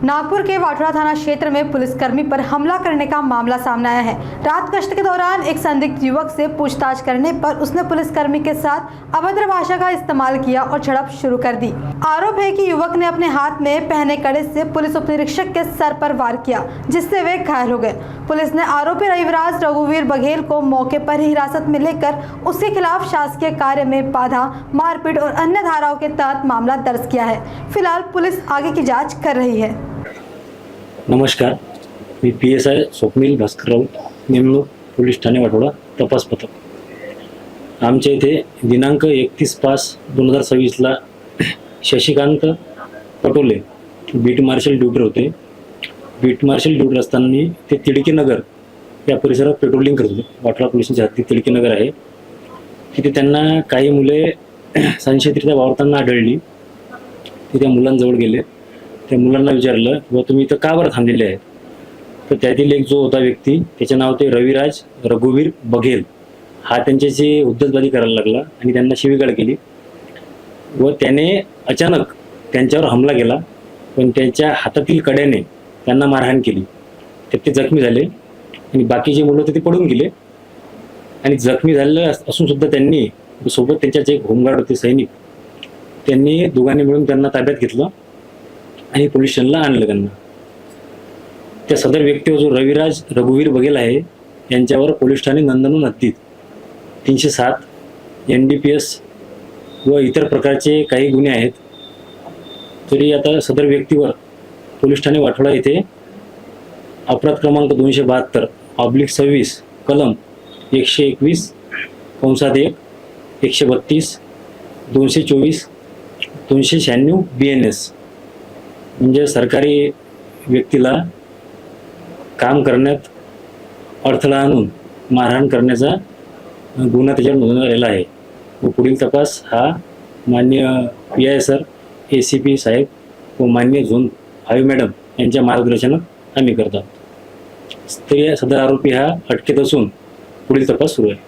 नागपुर के वाटड़ा थाना क्षेत्र में पुलिसकर्मी पर हमला करने का मामला सामने आया है। रात गश्त के दौरान एक संदिग्ध युवक से पूछताछ करने पर उसने पुलिसकर्मी के साथ अभद्र भाषा का इस्तेमाल किया और झड़प शुरू कर दी। आरोप है कि युवक ने अपने हाथ में पहने कड़े से पुलिस उपनिरीक्षक के सर पर वार किया, जिससे वे घायल हो गए। पुलिस ने आरोपी रविराज रघुवीर बघेल को मौके पर ही हिरासत में लेकर उसके खिलाफ शासकीय कार्य में बाधा, मारपीट और अन्य धाराओं के तहत मामला दर्ज किया है। फिलहाल पुलिस आगे की जांच कर रही है। नमस्कार, मी PSI स्वप्नील भास्करराव, नेमणूक पोलीस ठाणे वाटोडा, तपास पथक। आमच्या इथे दिनांक 31/5/2026 शशिकांत पटोले बीट मार्शल ड्युटीवर होते। बीट मार्शल ड्युटीवर असताना ते तिडकीनगर या परिसरात पेट्रोलिंग करत होते। वाटोडा पोलिसांच्या हद्दीत तिडकीनगर आहे। तिथे त्यांना काही मुले संशयितरित्या वावरताना आढळली। ते त्या मुलांजवळ गेले। त्या मुलांना विचारलं, "व तुम्ही इथं का बरं थांबलेले आहेत?" तर त्यातील एक जो होता व्यक्ती, त्याचे नाव ते रविराज रघुवीर बघेल, हा त्यांच्याशी उद्धतबाजी करायला लागला आणि त्यांना शिवीगाळ केली व त्याने अचानक त्यांच्यावर हमला केला। पण त्यांच्या हातातील कड्याने त्यांना मारहाण केली। ते जखमी झाले आणि बाकीचे मुलं ते पडून गेले। आणि जखमी झालेले असून सुद्धा त्यांनी सोबत त्यांच्याचे एक होमगार्ड होते सैनिक, त्यांनी दोघांनी मिळून त्यांना ताब्यात घेतलं आणि पोलीस स्टेशनला आणलं त्यांना। त्या सदर व्यक्तीवर जो रविराज रघुवीर बघेल आहे, यांच्यावर पोलीस ठाणे नंदनवन हद्दीत 307 NDPS व इतर प्रकारचे काही गुन्हे आहेत। तरी आता सदर व्यक्तीवर पोलीस ठाणे वाठोडा येथे अपराध क्रमांक 272/26 कलम 121(1) 132 224 296 BNS म्हणजे सरकारी व्यक्तीला काम करण्यात अडथळा आणून मारहाण करण्याचा गुन्हा त्याच्यावर नोंदवलेला आहे। व पुढील तपास हा माननीय PI सर, ACP साहेब व माननीय झोन 5 मॅडम यांच्या मार्गदर्शनात आम्ही करतो। तरी सदर आरोपी हा अटकेत असून पुढील तपास सुरू आहे।